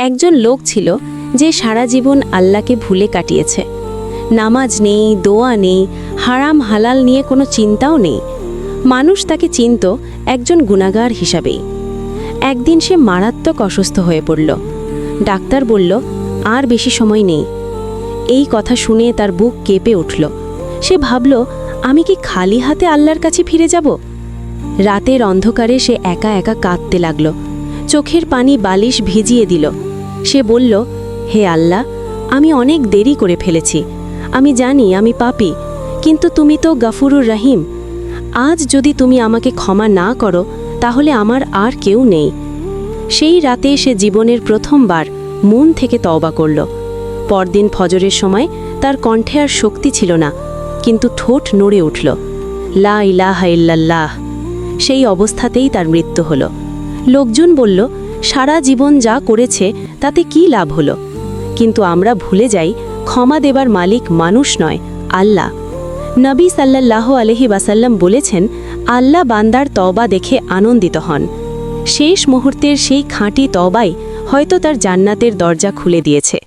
একজন লোক ছিল যে সারা জীবন আল্লাহকে ভুলে কাটিয়েছে। নামাজ নেই, দোয়া নেই, হারাম হালাল নিয়ে কোনো চিন্তাও নেই। মানুষ তাকে চিনত একজন গুনাহগার হিসাবেই। একদিন সে মারাত্মক অসুস্থ হয়ে পড়ল। ডাক্তার বলল, আর বেশি সময় নেই। এই কথা শুনে তার বুক কেঁপে উঠল। সে ভাবল, আমি কি খালি হাতে আল্লাহর কাছে ফিরে যাব? রাতের অন্ধকারে সে একা একা কাঁদতে লাগল। চোখের পানি বালিশ ভিজিয়ে দিল। সে বলল, হে আল্লাহ, আমি অনেক দেরি করে ফেলেছি। আমি জানি আমি পাপী, কিন্তু তুমি তো গফুরুর রহিম। আজ যদি তুমি আমাকে ক্ষমা না করো তাহলে আমার আর কেউ নেই। সেই রাতে সে জীবনের প্রথমবার মন থেকে তওবা করল। পরদিন ফজরের সময় তার কণ্ঠে আর শক্তি ছিল না, কিন্তু ঠোঁট নড়ে উঠল, লা ইলাহা ইল্লাল্লাহ। সেই অবস্থাতেই তার মৃত্যু হল। লোকজন বলল, সারা জীবন যা করেছে তাতে কি লাভ হলো? কিন্তু আমরা ভুলে যাই, ক্ষমা দেবার মালিক মানুষ নয়, আল্লাহ। নবী সাল্লাল্লাহু আলাইহি ওয়াসাল্লাম বলেছেন, আল্লাহ বান্দার তওবা দেখে আনন্দিত হন। শেষ মুহূর্তের সেই খাঁটি তওবাই হয়তো তার জান্নাতের দরজা খুলে দিয়েছে।